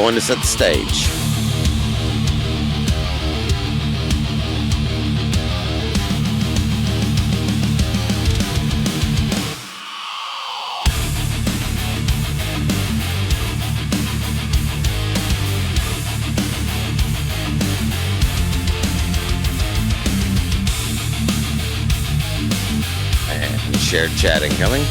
going to set the stage. And shared chat incoming.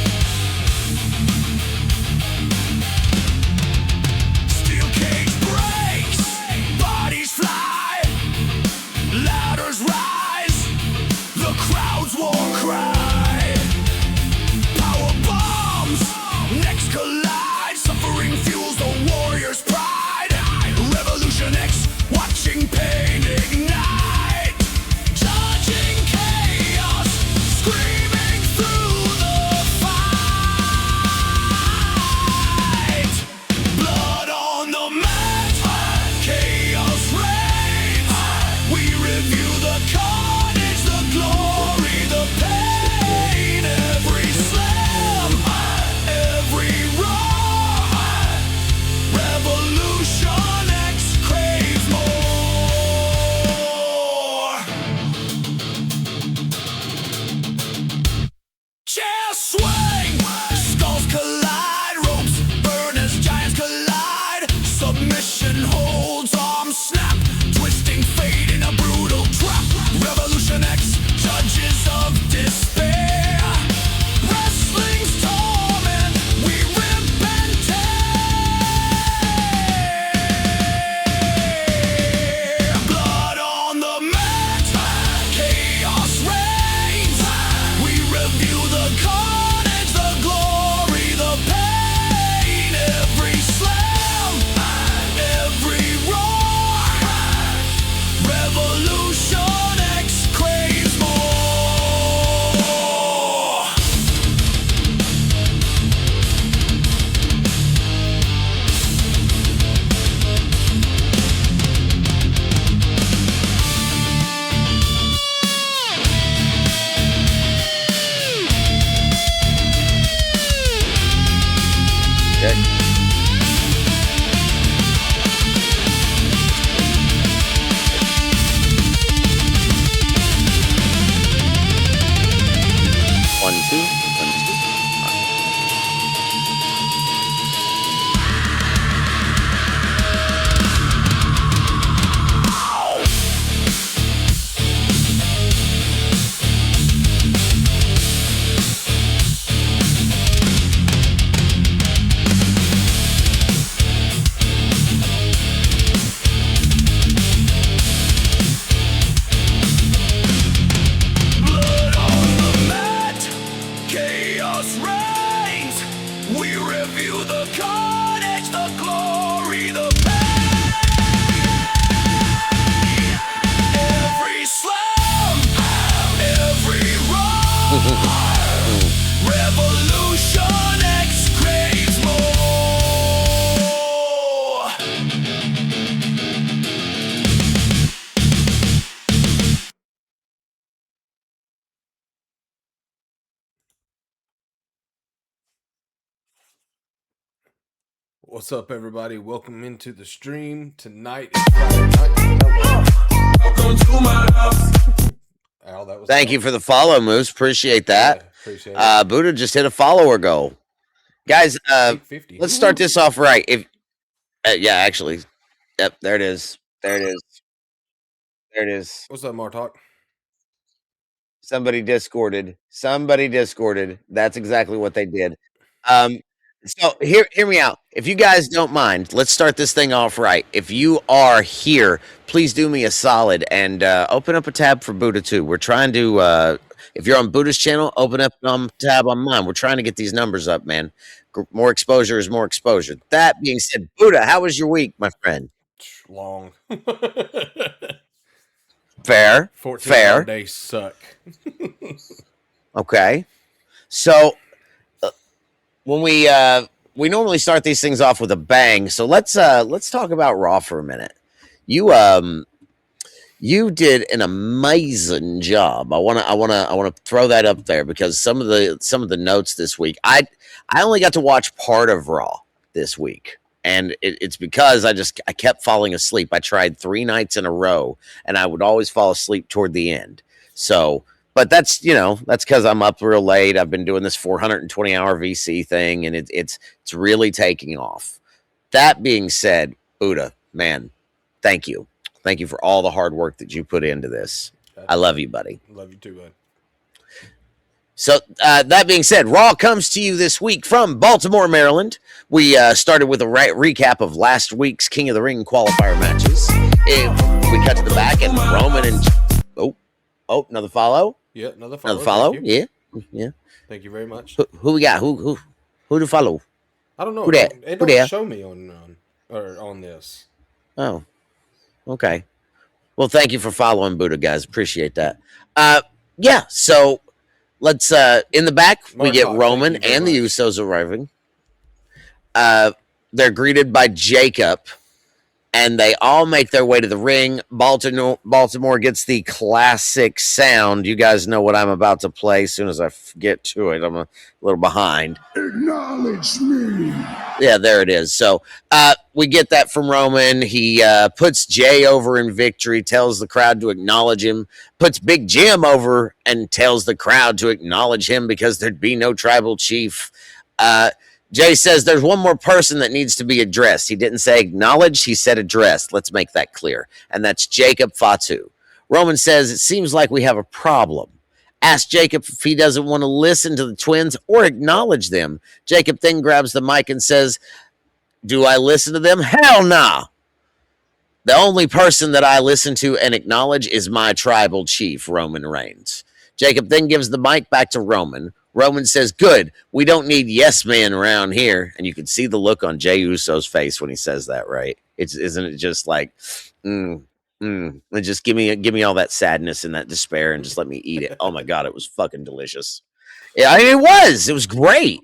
What's up, everybody? Welcome into the stream. Tonight is Friday night. Welcome to my house. Al, that was Thank you for the follow, Moose. Appreciate that. Yeah, appreciate it. Buddha just hit a follower goal. Guys, 850. let's start this off right. If yeah, actually. Yep, there it is. There it is. There it is. What's up, Martok? Somebody discorded. Somebody discorded. That's exactly what they did. So hear me out. If you guys don't mind, let's start this thing off right. If you are here, please do me a solid and open up a tab for Buddha too. We're trying to if you're on Buddha's channel, open up a tab on mine. We're trying to get these numbers up, man. More exposure is more exposure. That being said, Buddha, how was your week, my friend? Long. Fair. 14-hour days suck. Okay. So when we normally start these things off with a bang, so let's talk about Raw for a minute. You did an amazing job. I wanna throw that up there because some of the notes this week. I only got to watch part of Raw this week. And it's because I kept falling asleep. I tried 3 nights in a row, and I would always fall asleep toward the end. So, but that's because I'm up real late. I've been doing this 420-hour VC thing, and it's really taking off. That being said, Buddha, man, thank you for all the hard work that you put into this. I love you, buddy. Love you too, bud. So that being said, Raw comes to you this week from Baltimore, Maryland. We started with a recap of last week's King of the Ring qualifier matches. We cut to the back, and Roman and another follow. Yeah, another follow. Another follow. Yeah. Thank you very much. Who we got? Who to follow? I don't know. Who that? It Who don't that? show me on this. Oh, okay. Well, thank you for following Buddha, guys. Appreciate that. Yeah. So let's in the back we get Roman and the Usos arriving. They're greeted by Jacob, and they all make their way to the ring. Baltimore gets the classic sound. You guys know what I'm about to play. As soon as I get to it, I'm a little behind. Acknowledge me. Yeah, there it is. So we get that from Roman. He puts Jay over in victory, tells the crowd to acknowledge him, puts Big Jim over and tells the crowd to acknowledge him because there'd be no tribal chief. Jay says there's one more person that needs to be addressed. He didn't say acknowledged, he said addressed. Let's make that clear. And that's Jacob Fatu. Roman says it seems like we have a problem. Ask Jacob if he doesn't want to listen to the twins or acknowledge them. Jacob then grabs the mic and says, do I listen to them? Hell nah. The only person that I listen to and acknowledge is my tribal chief, Roman Reigns. Jacob then gives the mic back to Roman. Roman says, good, we don't need yes men around here. And you can see the look on Jey Uso's face when he says that, right? Isn't it just like, and just give me all that sadness and that despair and just let me eat it. Oh my God, it was fucking delicious. Yeah, I mean, it was great.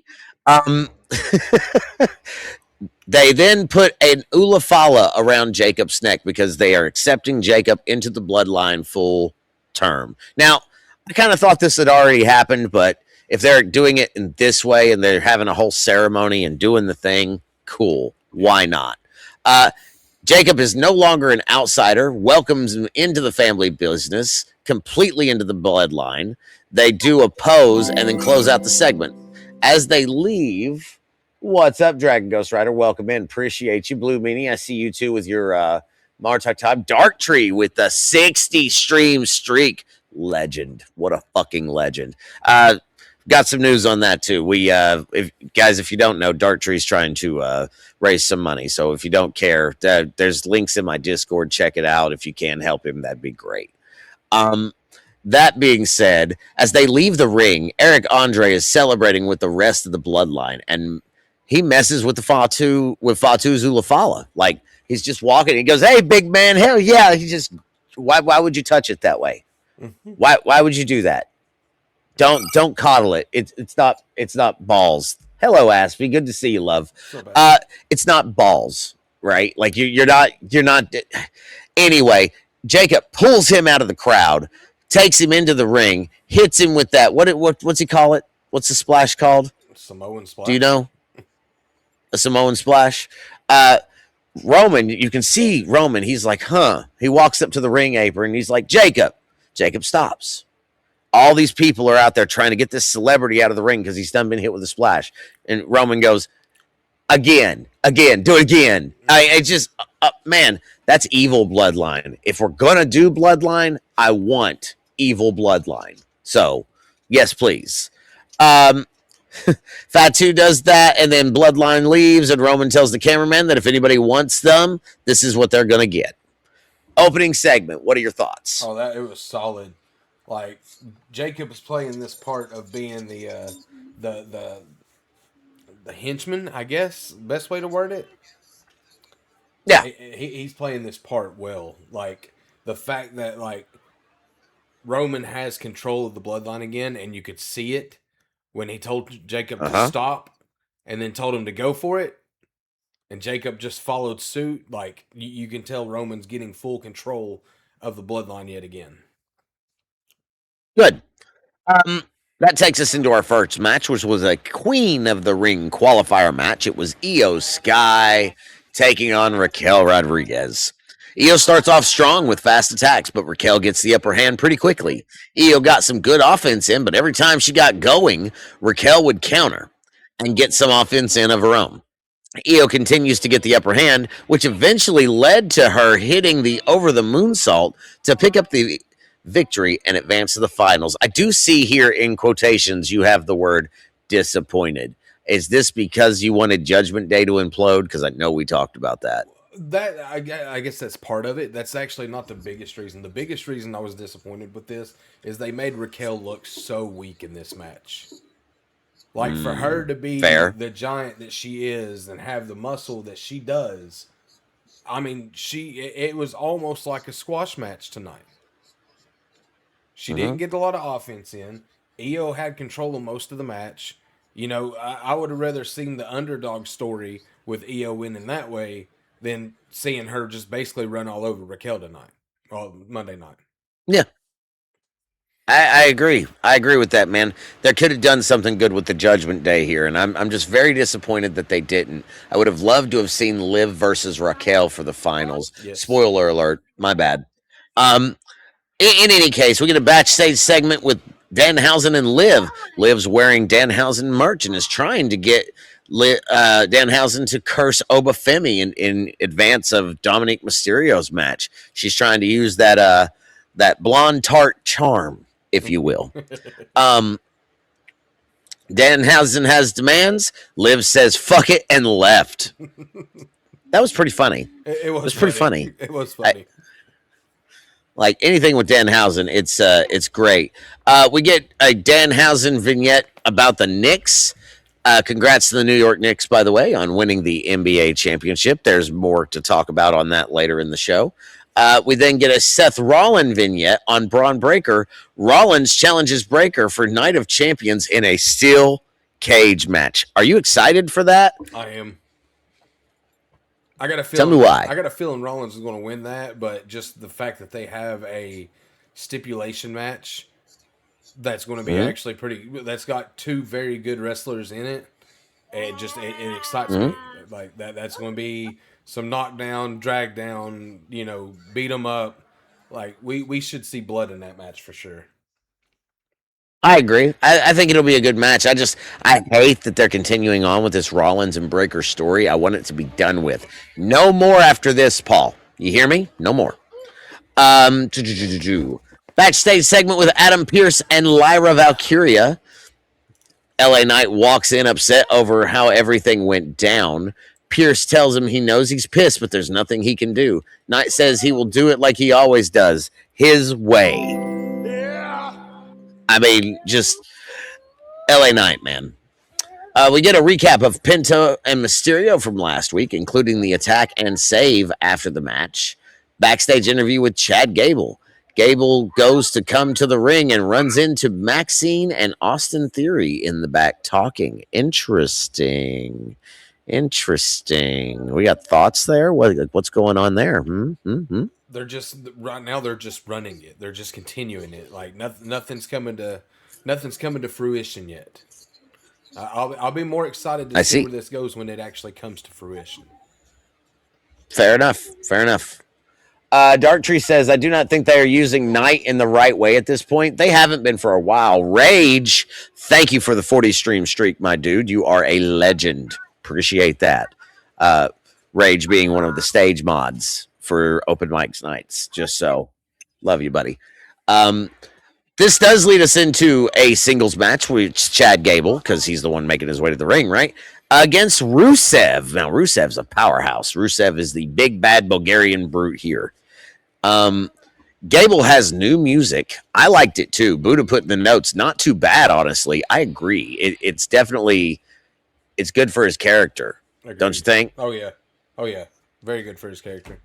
They then put an ulafala around Jacob's neck because they are accepting Jacob into the bloodline full term. Now, I kind of thought this had already happened, but if they're doing it in this way and they're having a whole ceremony and doing the thing, cool. Why not? Jacob is no longer an outsider, welcomes him into the family business, completely into the bloodline. They do a pose and then close out the segment. As they leave, what's up, Dragon Ghost Rider? Welcome in. Appreciate you. Blue Meanie, I see you too with your Martok Time. Dark Tree with the 60 stream streak. Legend. What a fucking legend. Got some news on that too. We if you don't know, Dark Tree's trying to raise some money. So if you don't care, there's links in my Discord. Check it out. If you can help him, that'd be great. That being said, as they leave the ring, Eric Andre is celebrating with the rest of the bloodline, and he messes with Fatu's ulafala. Like he's just walking. He goes, "Hey, big man, hell yeah!" He just why would you touch it that way? Why would you do that? Don't coddle it. It's not balls. Hello, Aspie. Good to see you, love. It's not balls, right? Like you're not. Anyway, Jacob pulls him out of the crowd, takes him into the ring, hits him with that. What's he call it? What's the splash called? Samoan splash. Do you know? A Samoan splash. Roman, you can see Roman. He's like, huh. He walks up to the ring apron. He's like, Jacob. Jacob stops. All these people are out there trying to get this celebrity out of the ring because he's done been hit with a splash. And Roman goes, again, do it again. Man, that's evil bloodline. If we're going to do bloodline, I want evil bloodline. So, yes, please. Fatu does that, and then bloodline leaves, and Roman tells the cameraman that if anybody wants them, this is what they're going to get. Opening segment. What are your thoughts? Oh, it was solid. Like Jacob is playing this part of being the henchman, I guess, best way to word it. Yeah, he's playing this part well. Like the fact that like Roman has control of the bloodline again, and you could see it when he told Jacob to stop, and then told him to go for it, and Jacob just followed suit. Like you can tell Roman's getting full control of the bloodline yet again. Good. That takes us into our first match, which was a Queen of the Ring qualifier match. It was Io Sky taking on Raquel Rodriguez. Io starts off strong with fast attacks, but Raquel gets the upper hand pretty quickly. Io got some good offense in, but every time she got going, Raquel would counter and get some offense in of her own. Io continues to get the upper hand, which eventually led to her hitting the over the moonsault to pick up the victory and advance to the finals. I do see here in quotations you have the word disappointed. Is this because you wanted Judgment Day to implode? Because I know we talked about that. That I guess that's part of it. That's actually not the biggest reason. The biggest reason I was disappointed with this is they made Raquel look so weak in this match. Like for her to be Fair. the giant that she is and have the muscle that she does, I mean, it was almost like a squash match tonight. She didn't get a lot of offense in. Io had control of most of the match. You know, I would have rather seen the underdog story with Io winning that way than seeing her just basically run all over Raquel tonight, or Monday night. Yeah. I agree. I agree with that, man. They could have done something good with the Judgment Day here, and I'm just very disappointed that they didn't. I would have loved to have seen Liv versus Raquel for the finals. Yes. Spoiler alert, my bad. In any case, we get a backstage segment with Danhausen and Liv. Liv's wearing Danhausen merch and is trying to get Danhausen to curse Obafemi in advance of Dominic Mysterio's match. She's trying to use that blonde tart charm, if you will. Danhausen has demands. Liv says "fuck it" and left. That was pretty funny. It was pretty funny. It was funny. Like anything with Danhausen, it's great. We get a Danhausen vignette about the Knicks. Congrats to the New York Knicks, by the way, on winning the NBA championship. There's more to talk about on that later in the show. We then get a Seth Rollins vignette on Braun Breaker. Rollins challenges Breaker for Night of Champions in a steel cage match. Are you excited for that? I am. I got a feeling. Tell me why. I got a feeling Rollins is going to win that, but just the fact that they have a stipulation match that's going to be actually pretty. That's got two very good wrestlers in it. It excites me. Like that. That's going to be some knockdown, drag down. You know, beat them up. Like we should see blood in that match for sure. I agree. I think it'll be a good match. I hate that they're continuing on with this Rollins and Breaker story. I want it to be done with. No more after this, Paul. You hear me? No more. Backstage segment with Adam Pearce and Lyra Valkyria. LA Knight walks in upset over how everything went down. Pearce tells him he knows he's pissed, but there's nothing he can do. Knight says he will do it like he always does, his way. I mean, just LA Knight, man. We get a recap of Penta and Mysterio from last week, including the attack and save after the match. Backstage interview with Chad Gable. Gable goes to come to the ring and runs into Maxine and Austin Theory in the back talking. Interesting. We got thoughts there? What's going on there? They're just right now. They're just running it. They're just continuing it. Like nothing's coming to fruition yet. I'll be more excited to see where this goes when it actually comes to fruition. Fair enough. Dark Tree says, I do not think they are using Knight in the right way at this point. They haven't been for a while. Rage, thank you for the 40 stream streak, my dude. You are a legend. Appreciate that. Rage being one of the stage mods for Open Mics Nights. Just so. Love you, buddy. This does lead us into a singles match with Chad Gable, because he's the one making his way to the ring, right? Against Rusev. Now, Rusev's a powerhouse. Rusev is the big, bad Bulgarian brute here. Gable has new music. I liked it, too. Buddha put in the notes. Not too bad, honestly. I agree. It's definitely... It's good for his character. Agreed. Don't you think? Oh, yeah. Very good for his character.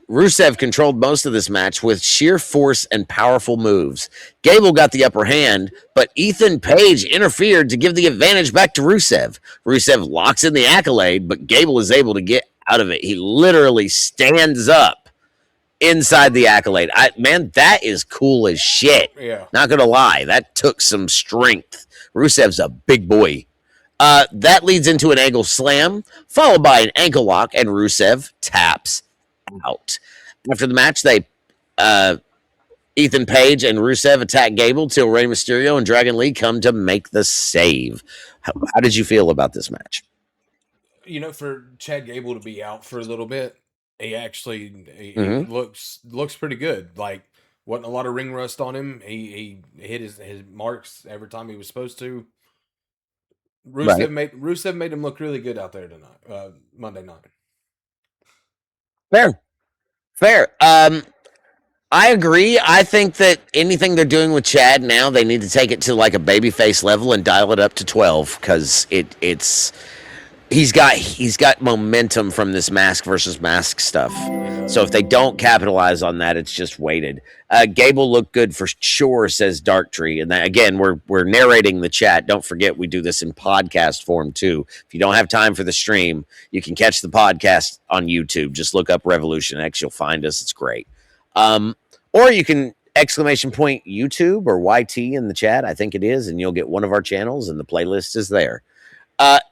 Rusev controlled most of this match with sheer force and powerful moves. Gable got the upper hand, but Ethan Page interfered to give the advantage back to Rusev. Rusev locks in the accolade, but Gable is able to get out of it. He literally stands up inside the Accolade. Man, that is cool as shit. Yeah. Not gonna lie, that took some strength. Rusev's a big boy. That leads into an angle slam, followed by an ankle lock, and Rusev taps out. After the match, Ethan Page and Rusev attack Gable till Rey Mysterio and Dragon Lee come to make the save. How did you feel about this match? For Chad Gable to be out for a little bit, he looks pretty good. Like, wasn't a lot of ring rust on him. He hit his marks every time he was supposed to. Rusev made him look really good out there tonight, Monday night. Fair. I agree. I think that anything they're doing with Chad now, they need to take it to like a babyface level and dial it up to 12 because he's got momentum from this mask versus mask stuff. So if they don't capitalize on that, it's just weighted. Gable looked good for sure, says Darktree. And that, again, we're narrating the chat. Don't forget we do this in podcast form too. If you don't have time for the stream, you can catch the podcast on YouTube. Just look up Revolution X. You'll find us. It's great. Or you can !YouTube or YT in the chat. I think it is. And you'll get one of our channels and the playlist is there.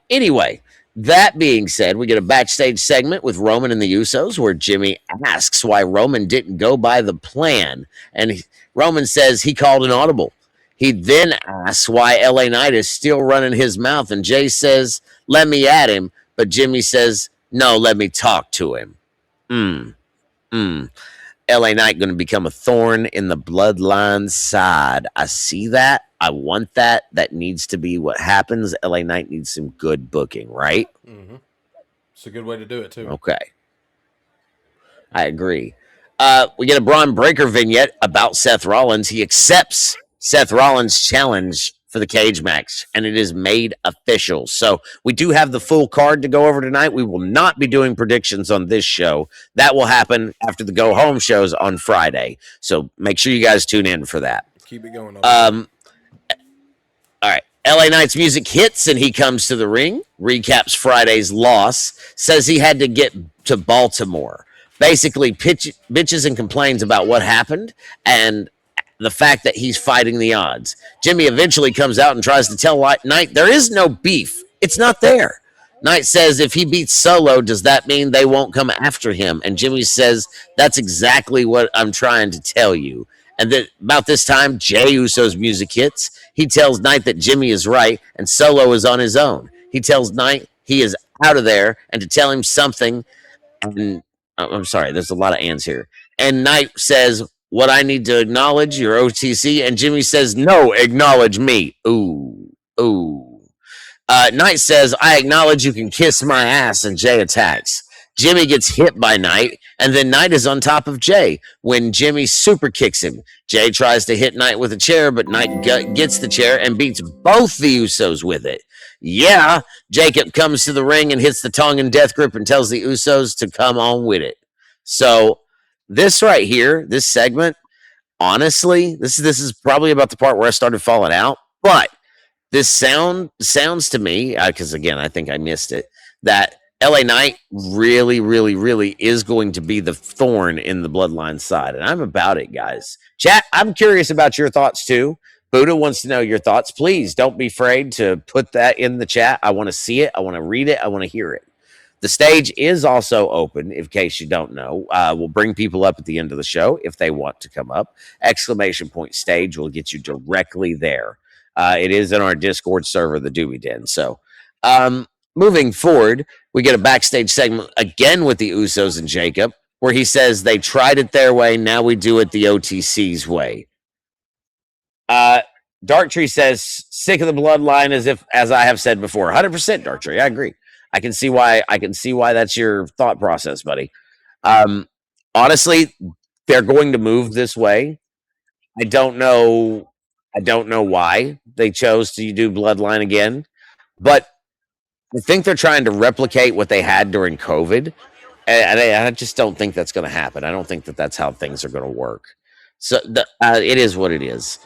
Anyway, that being said, we get a backstage segment with Roman and the Usos where Jimmy asks why Roman didn't go by the plan. And Roman says he called an audible. He then asks why LA Knight is still running his mouth. And Jay says, let me at him. But Jimmy says, no, let me talk to him. LA Knight going to become a thorn in the bloodline side. I see that. I want that. That needs to be what happens. LA Knight needs some good booking, right? Mm-hmm. It's a good way to do it, too. Okay. I agree. We get a Braun Breaker vignette about Seth Rollins. He accepts Seth Rollins' challenge for the cage match, and it is made official. So we do have the full card to go over tonight. We will not be doing predictions on this show. That will happen after the go home shows on Friday. So make sure you guys tune in for that. Keep it going. All right. LA Knight's music hits and he comes to the ring, recaps Friday's loss, says he had to get to Baltimore. Basically, bitches and complains about what happened and the fact that he's fighting the odds. Jimmy eventually comes out and tries to tell Knight there is no beef. It's not there. Knight says if he beats Solo, does that mean they won't come after him? And Jimmy says that's exactly what I'm trying to tell you. And then about this time, Jey Uso's music hits. He tells Knight that Jimmy is right and Solo is on his own. He tells Knight he is out of there and to tell him something. And I'm sorry, there's a lot of ands here. And Knight says, what I need to acknowledge, your OTC. And Jimmy says, no, acknowledge me. Ooh. Knight says, I acknowledge you can kiss my ass. And Jey attacks. Jimmy gets hit by Knight, and then Knight is on top of Jey when Jimmy super kicks him. Jey tries to hit Knight with a chair, but Knight gets the chair and beats both the Usos with it. Yeah, Jacob comes to the ring and hits the tongue and death grip and tells the Usos to come on with it. So this right here, this segment, honestly, this is probably about the part where I started falling out, but this sounds to me, because again, I think I missed it, that LA Knight really, really, really is going to be the thorn in the bloodline side. And I'm about it, guys. Chat, I'm curious about your thoughts too. Buddha wants to know your thoughts. Please don't be afraid to put that in the chat. I want to see it. I want to read it. I want to hear it. The stage is also open, in case you don't know. We'll bring people up at the end of the show if they want to come up. ! Stage will get you directly there. It is in our Discord server, the Doobie Den. So, moving forward, we get a backstage segment again with the Usos and Jacob, where he says they tried it their way, now we do it the OTC's way. Darktree says, sick of the bloodline as I have said before. 100% Darktree, I agree. I can see why that's your thought process, buddy. Honestly, they're going to move this way. I don't know why they chose to do bloodline again, but I think they're trying to replicate what they had during COVID, and I just don't think that's going to happen. I don't think that that's how things are going to work. So it is what it is.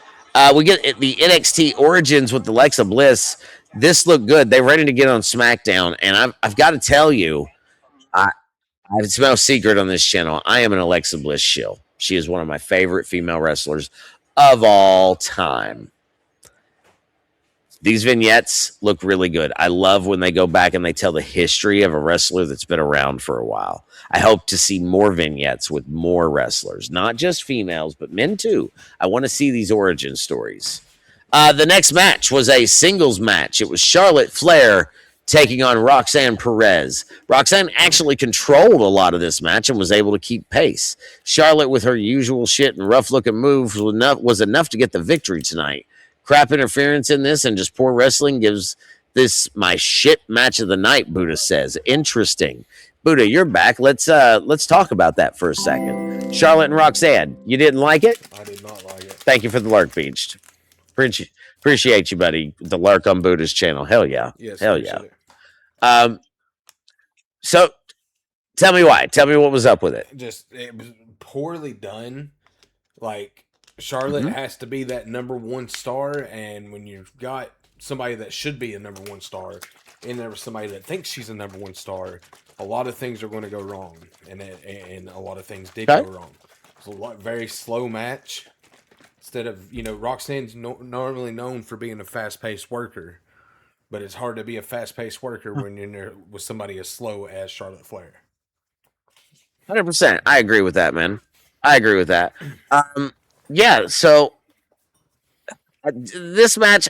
We get the NXT Origins with Alexa Bliss. This looked good. They're ready to get on SmackDown, and I've got to tell you, It's no secret on this channel. I am an Alexa Bliss shill. She is one of my favorite female wrestlers of all time. These vignettes look really good. I love when they go back and they tell the history of a wrestler that's been around for a while. I hope to see more vignettes with more wrestlers, not just females, but men too. I want to see these origin stories. The next match was a singles match. It was Charlotte Flair taking on Roxanne Perez. Roxanne actually controlled a lot of this match and was able to keep pace. Charlotte, with her usual shit and rough-looking moves, was enough to get the victory tonight. Crap interference in this and just poor wrestling gives this my shit match of the night, Buddha says. Interesting. Buddha, you're back. Let's talk about that for a second. Charlotte and Roxanne, you didn't like it? I did not like it. Thank you for the lurk, Beached. Appreciate you, buddy. The lurk on Buddha's channel. Hell yeah. Yes, hell yeah. So tell me why. Tell me what was up with it. It was poorly done. Like, Charlotte has to be that number one star, and when you've got somebody that should be a number one star, and there was somebody that thinks she's a number one star, a lot of things are going to go wrong, and a lot of things did go wrong. It was a very slow match. Instead of, Roxanne's normally known for being a fast-paced worker, but it's hard to be a fast-paced worker when you're in there with somebody as slow as Charlotte Flair. 100%. I agree with that, man. I agree with that. Yeah, so this match,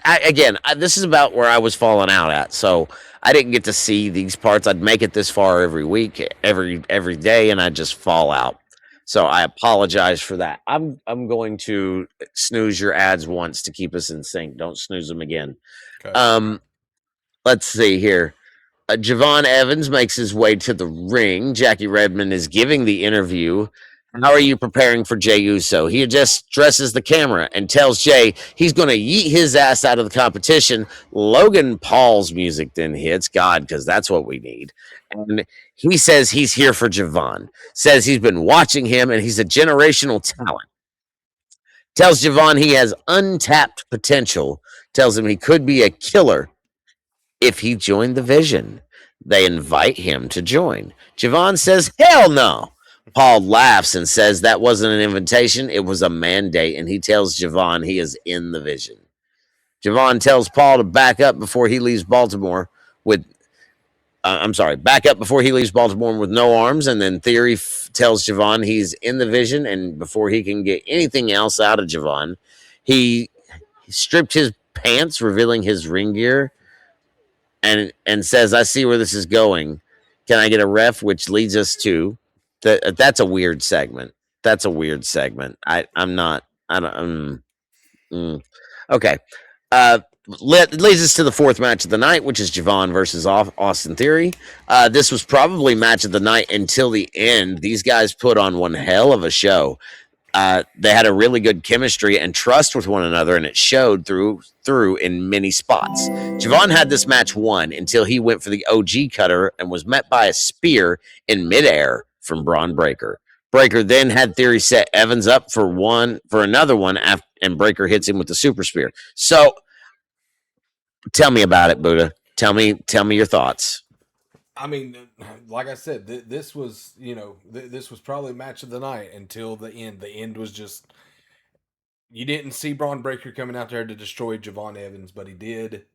this is about where I was falling out at. So I didn't get to see these parts. I'd make it this far every week, every day, and I'd just fall out. So I apologize for that. I'm going to snooze your ads once to keep us in sync. Don't snooze them again. Okay. Let's see here. Javon Evans makes his way to the ring. Jackie Redmond is giving the interview. How are you preparing for Jey Uso? He just dresses the camera and tells Jey he's going to yeet his ass out of the competition. Logan Paul's music then hits. God, because that's what we need. And he says he's here for Javon. Says he's been watching him and he's a generational talent. Tells Javon he has untapped potential. Tells him he could be a killer if he joined the Vision. They invite him to join. Javon says, hell no. Paul laughs and says that wasn't an invitation, it was a mandate, and he tells Javon he is in the Vision. Javon tells Paul to back up before he leaves Baltimore with no arms, and then Theory tells Javon he's in the Vision, and before he can get anything else out of Javon, he stripped his pants, revealing his ring gear, and says, I see where this is going. Can I get a ref? Which leads us to that's a weird segment. Okay. Leads us to the fourth match of the night, which is Javon versus Austin Theory. This was probably match of the night until the end. These guys put on one hell of a show. They had a really good chemistry and trust with one another, and it showed through in many spots. Javon had this match won until he went for the OG cutter and was met by a spear in midair from Braun Breaker. Breaker then had Theory set Evans up for another one, and Breaker hits him with the super spear. So, tell me about it, Buddha. Tell me your thoughts. I mean, like I said, this was this was probably match of the night until the end. The end was just, you didn't see Braun Breaker coming out there to destroy Javon Evans, but he did.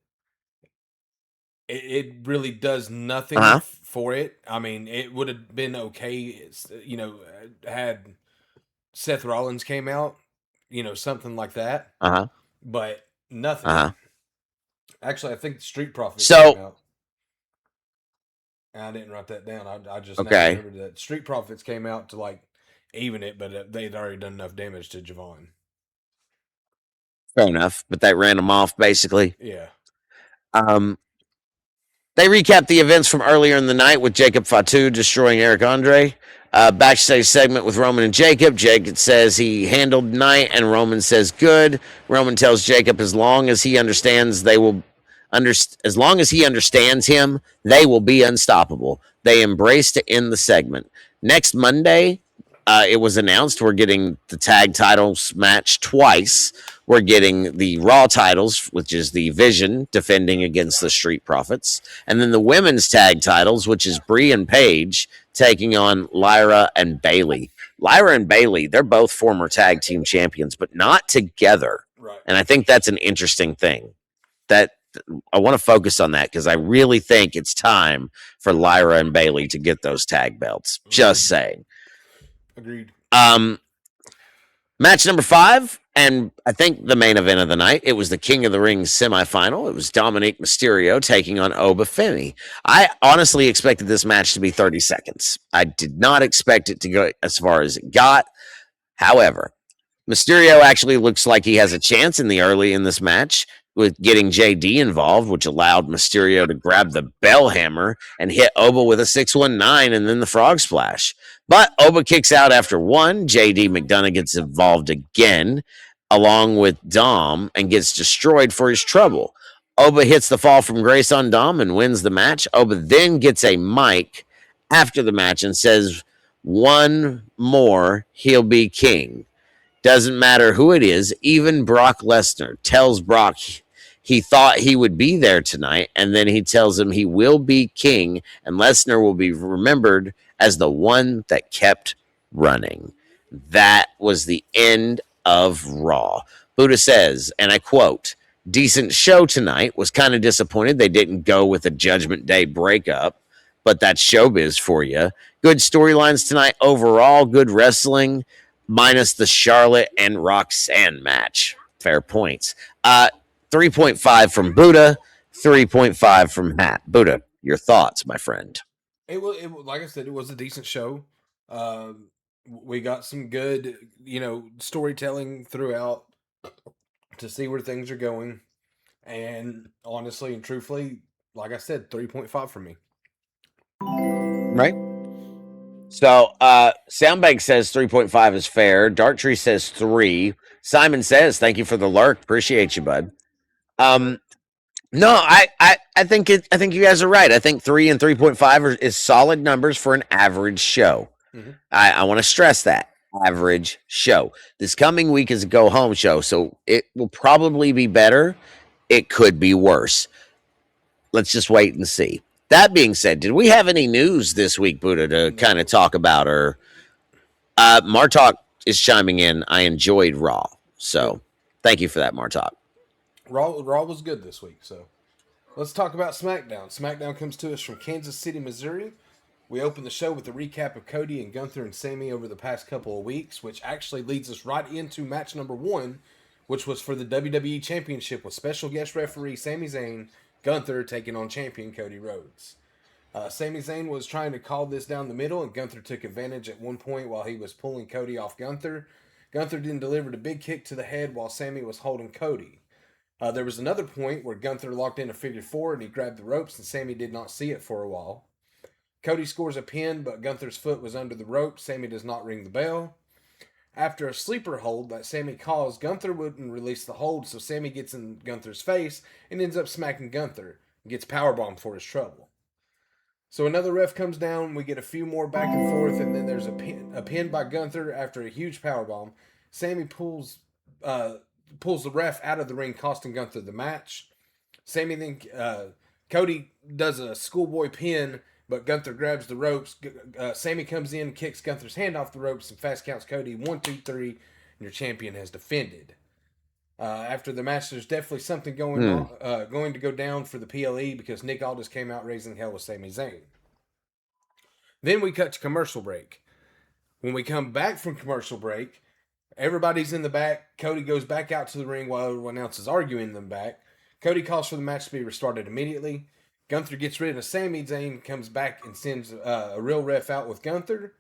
It really does nothing for it. I mean, it would have been okay, had Seth Rollins came out, something like that. But nothing. Actually, I think the Street Profits came out. I didn't write that down. I just now remembered that Street Profits came out to even it, but they'd already done enough damage to Javon. Fair enough, but they ran him off basically. Yeah. They recapped the events from earlier in the night with Jacob Fatu destroying Eric Andre. Backstage segment with Roman and Jacob. Jacob says he handled night, and Roman says good. Roman tells Jacob as long as he understands him, they will be unstoppable. They embrace to end the segment. Next Monday, it was announced we're getting the tag titles match twice. We're getting the Raw titles, which is the Vision defending against the Street Profits, and then the women's tag titles, which is Brie and Paige. taking on Lyra and Bailey. Lyra and Bailey, they're both former tag team champions, but not together. Right. And I think that's an interesting thing. That I want to focus on that because I really think it's time for Lyra and Bailey to get those tag belts. Just saying. Agreed. Match number 5, and I think the main event of the night, it was the King of the Ring semifinal. It was Dominic Mysterio taking on Oba Femi. I honestly expected this match to be 30 seconds. I did not expect it to go as far as it got. However, Mysterio actually looks like he has a chance in this match with getting JD involved, which allowed Mysterio to grab the bell hammer and hit Oba with a 619 and then the frog splash. But Oba kicks out after 1. JD McDonough gets involved again, along with Dom, and gets destroyed for his trouble. Oba hits the fall from grace on Dom and wins the match. Oba then gets a mic after the match and says, "One more, he'll be king." Doesn't matter who it is. Even Brock Lesnar tells Brock he thought he would be there tonight, and then he tells him he will be king, and Lesnar will be remembered as the one that kept running. That was the end of Raw. Buddha says, and I quote, "Decent show tonight. Was kind of disappointed they didn't go with a Judgment Day breakup, but that's showbiz for you. Good storylines tonight overall. Good wrestling, minus the Charlotte and Roxanne match." Fair points. 3.5 from Buddha, 3.5 from Matt. Buddha, your thoughts, my friend? It was like I said, it was a decent show. We got some good, storytelling throughout to see where things are going. And honestly and truthfully, like I said, 3.5 for me. Right. So Soundbank says 3.5 is fair. Darktree says 3. Simon says, "Thank you for the lurk. Appreciate you, bud." No, I think I think you guys are right. I think 3 and 3.5 is solid numbers for an average show. Mm-hmm. I want to stress that. Average show. This coming week is a go home show, so it will probably be better. It could be worse. Let's just wait and see. That being said, did we have any news this week, Buddha, to kind of talk about? Or Martok is chiming in. I enjoyed Raw, so thank you for that, Martok. Raw was good this week, so let's talk about SmackDown. SmackDown comes to us from Kansas City, Missouri. We open the show with a recap of Cody and Gunther and Sammy over the past couple of weeks, which actually leads us right into match number 1, which was for the WWE Championship with special guest referee Sami Zayn, Gunther taking on champion Cody Rhodes. Sami Zayn was trying to call this down the middle, and Gunther took advantage at one point while he was pulling Cody off Gunther. Gunther then delivered a big kick to the head while Sami was holding Cody. There was another point where Gunther locked in a figure 4 and he grabbed the ropes, and Sami did not see it for a while. Cody scores a pin, but Gunther's foot was under the rope. Sami does not ring the bell. After a sleeper hold that Sami calls, Gunther wouldn't release the hold, so Sami gets in Gunther's face and ends up smacking Gunther and gets powerbombed for his trouble. So another ref comes down, we get a few more back and forth, and then there's a pin by Gunther after a huge powerbomb. Sami pulls the ref out of the ring, costing Gunther the match. Sami then Cody does a schoolboy pin, but Gunther grabs the ropes. Sami comes in, kicks Gunther's hand off the ropes, and fast counts Cody 1, 2, 3, and your champion has defended. After the match, there's definitely something going to go down for the PLE because Nick Aldis came out raising hell with Sami Zayn. Then we cut to commercial break. When we come back from commercial break, everybody's in the back. Cody goes back out to the ring while everyone else is arguing in the back. Cody calls for the match to be restarted immediately. Gunther gets rid of Sami Zayn, comes back and sends a real ref out with Gunther.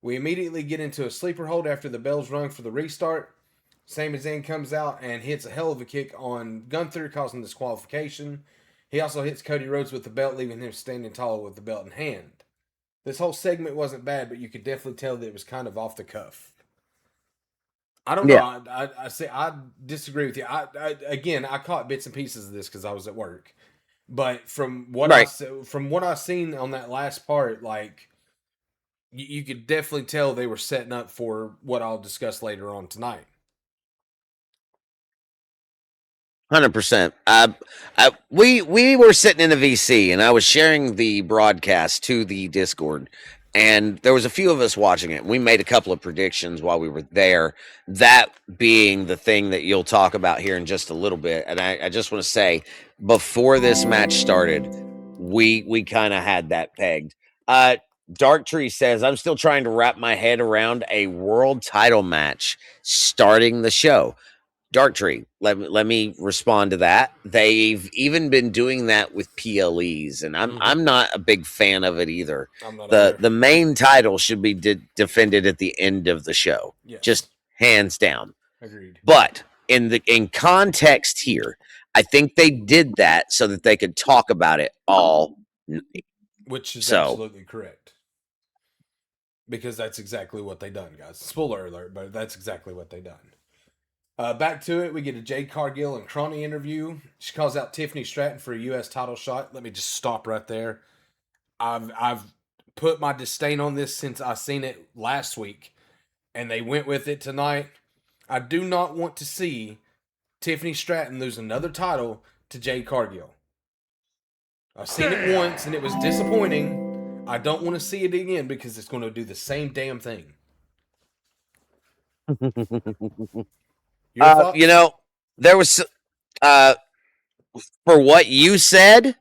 We immediately get into a sleeper hold after the bell's rung for the restart. Sami Zayn comes out and hits a hell of a kick on Gunther, causing disqualification. He also hits Cody Rhodes with the belt, leaving him standing tall with the belt in hand. This whole segment wasn't bad, but you could definitely tell that it was kind of off the cuff. I don't know. I disagree with you. I caught bits and pieces of this because I was at work. But from what I've seen on that last part, like you could definitely tell they were setting up for what I'll discuss later on tonight. 100%. We were sitting in the VC, and I was sharing the broadcast to the Discord, And there was a few of us watching it. We made a couple of predictions while we were there, that being the thing that you'll talk about here in just a little bit. And I just want to say, before this match started, we kind of had that pegged. Dark Tree says, I'm still trying to wrap my head around a world title match starting the show. Dark Tree, let me respond to that. They've even been doing that with PLEs, and I'm not a big fan of it either. The main title should be defended at the end of the show, just hands down. Agreed. But in context here, I think they did that so that they could talk about it all night. Which is absolutely correct. Because that's exactly what they done, guys. Spoiler alert, but that's exactly what they done. Back to it, we get a Jade Cargill and Cronny interview. She calls out Tiffany Stratton for a U.S. title shot. Let me just stop right there. I've put my disdain on this since I seen it last week, and they went with it tonight. I do not want to see Tiffany Stratton lose another title to Jade Cargill. I've seen it once, and it was disappointing. I don't want to see it again because it's going to do the same damn thing. You know, there was for what you said,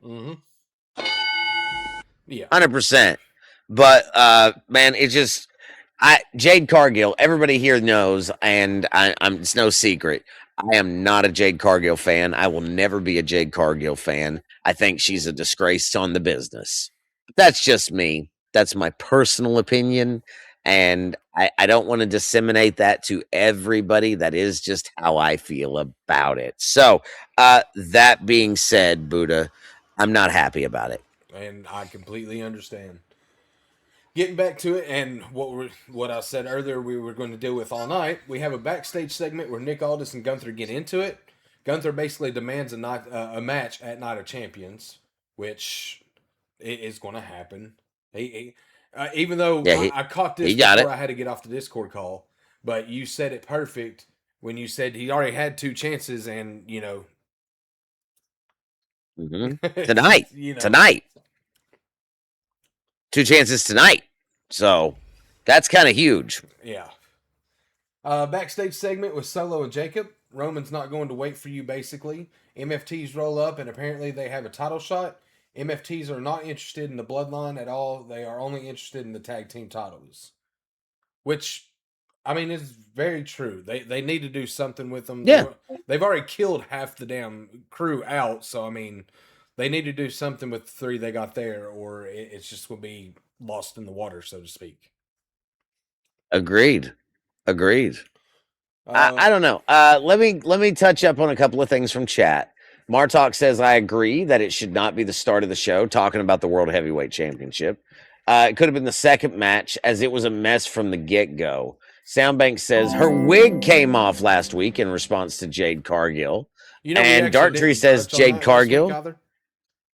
100%. But man, it just Jade Cargill. Everybody here knows, and it's no secret. I am not a Jade Cargill fan. I will never be a Jade Cargill fan. I think she's a disgrace on the business. That's just me. That's my personal opinion. And I don't want to disseminate that to everybody. That is just how I feel about it. So, that being said, Buddha, I'm not happy about it. And I completely understand. Getting back to it, and what I said earlier we were going to deal with all night, we have a backstage segment where Nick Aldis and Gunther get into it. Gunther basically demands a match at Night of Champions, which is going to happen. Even though I caught this before I had to get off the Discord call, but you said it perfect when you said he already had two chances, and tonight, tonight, two chances tonight. So that's kind of huge. Yeah. Backstage segment with Solo and Jacob. Roman's not going to wait for you, basically. MFTs roll up, and apparently they have a title shot. MFTs are not interested in the bloodline at all. They are only interested in the tag team titles. Which, I mean, is very true. They need to do something with them. Yeah. They've already killed half the damn crew out, so, I mean, they need to do something with the three they got there, or it's just going to be lost in the water, so to speak. Agreed. I don't know. Let me touch up on a couple of things from chat. Martok says, I agree that it should not be the start of the show, talking about the World Heavyweight Championship. It could have been the second match, as it was a mess from the get-go. Soundbank says, her wig came off last week in response to Jade Cargill. And Dark Tree says, Jade Cargill.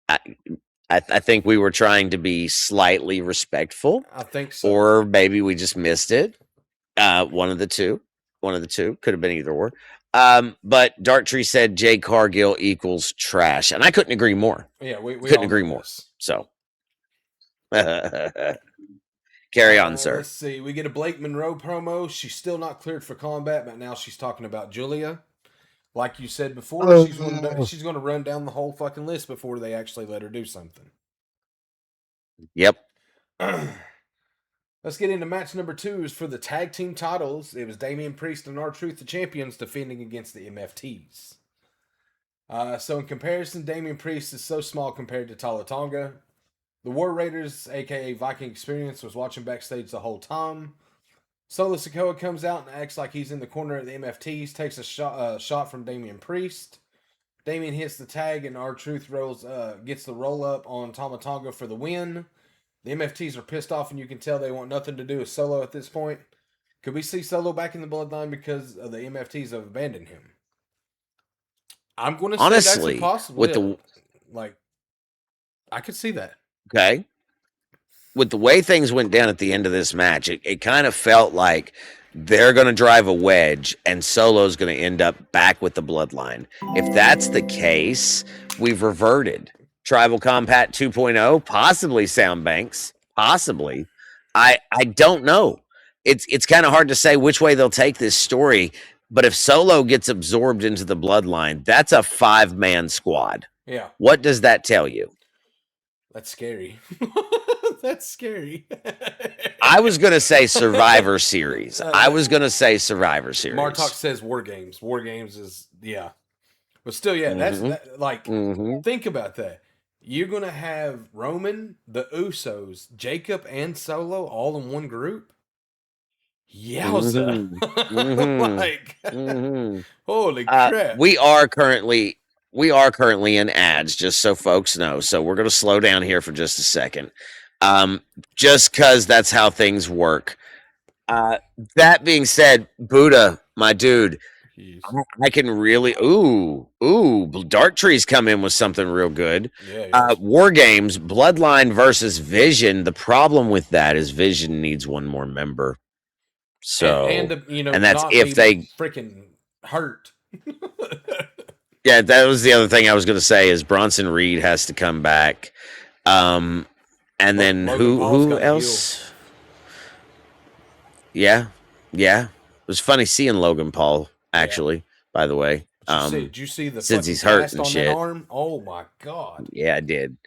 I think we were trying to be slightly respectful. I think so. Or maybe we just missed it. One of the two. Could have been either or. But Dark Tree said Jade Cargill equals trash. And I couldn't agree more. Yeah, we couldn't agree more. So carry on, sir. Let's see. We get a Blake Monroe promo. She's still not cleared for combat, but now she's talking about Julia. Like you said before, she's going to run down the whole fucking list before they actually let her do something. Yep. Let's get into match number 2. Is for the tag team titles. It was Damian Priest and R-Truth, the champions, defending against the MFTs. So in comparison, Damian Priest is so small compared to Tala Tonga. The War Raiders, aka Viking Experience, was watching backstage the whole time. Solo Sikoa comes out and acts like he's in the corner of the MFTs, takes a shot from Damian Priest. Damian hits the tag and R-Truth gets the roll up on Tama Tonga for the win. The MFTs are pissed off, and you can tell they want nothing to do with Solo at this point. Could we see Solo back in the bloodline because of the MFTs have abandoned him? I'm going to say honestly, that's possible. I could see that. Okay. With the way things went down at the end of this match, it kind of felt like they're going to drive a wedge and Solo's going to end up back with the bloodline. If that's the case, we've reverted. Tribal Combat 2.0, possibly Soundbanks, possibly. I don't know. It's kind of hard to say which way they'll take this story. But if Solo gets absorbed into the bloodline, that's a 5-man squad. Yeah. What does that tell you? That's scary. That's scary. I was gonna say Survivor Series. I was gonna say Survivor Series. Martok says War Games. War Games is but still, that's like think about that. You're gonna have Roman, the Usos, Jacob, and Solo all in one group. Yowza! Like, holy crap! We are currently in ads, just so folks know. So we're gonna slow down here for just a second, just because that's how things work. That being said, Buddha, my dude, I can really Dark Tree's come in with something real good. War Games, Bloodline versus Vision. The problem with that is Vision needs one more member. So and that's if they freaking hurt. Yeah, that was the other thing I was going to say is Bronson Reed has to come back. And then who else? Yeah. It was funny seeing Logan Paul, actually, by the way. Did you see the since he's hurt and shit? Arm? Oh my god. Yeah, I did.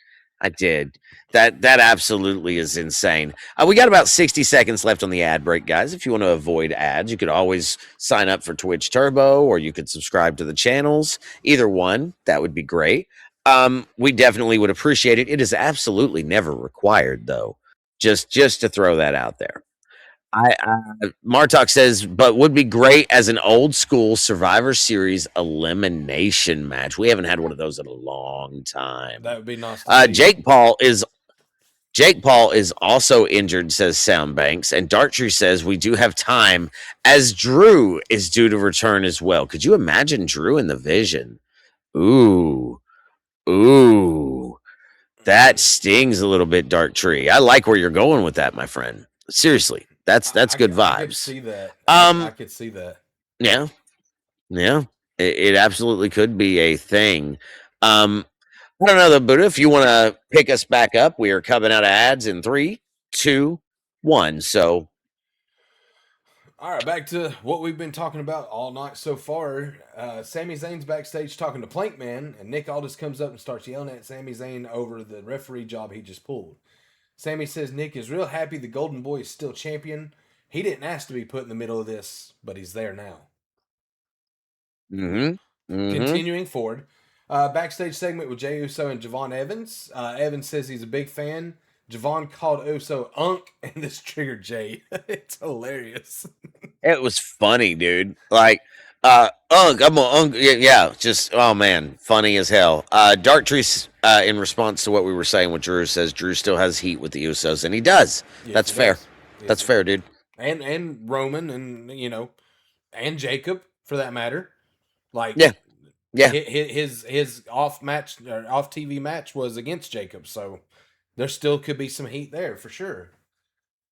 That absolutely is insane. We got about 60 seconds left on the ad break, guys. If you want to avoid ads, you could always sign up for Twitch Turbo, or you could subscribe to the channels. Either one, that would be great. We definitely would appreciate it. It is absolutely never required, though. Just to throw that out there. Martok says, but would be great as an old school Survivor Series elimination match. We haven't had one of those in a long time. That would be nice. Jake Paul is also injured, says Soundbanks, and Darktree says we do have time as Drew is due to return as well. Could you imagine Drew in the Vision? Ooh. That stings a little bit, Darktree. I like where you're going with that, my friend. Seriously. That's good vibes. I could see that. I could see that. Yeah. It absolutely could be a thing. I don't know, though, Buddha. If you want to pick us back up, we are coming out of ads in 3, 2, 1. So, all right, back to what we've been talking about all night so far. Sami Zayn's backstage talking to Plankman, and Nick Aldis comes up and starts yelling at Sami Zayn over the referee job he just pulled. Sammy says Nick is real happy the Golden Boy is still champion. He didn't ask to be put in the middle of this, but he's there now. Continuing forward, backstage segment with Jey Uso and Javon Evans. Evans says he's a big fan. Javon called Uso Unk, and this triggered Jey. It's hilarious. It was funny, dude. Like, Unk, I'm a Unk. Yeah, just, oh man, funny as hell. Darktree's, in response to what we were saying with Drew, says Drew still has heat with the Usos, and he does. Yes, that's fair. Yes, that's fair, dude. And Roman, and and Jacob for that matter. Like, yeah. His off TV match was against Jacob, so there still could be some heat there for sure.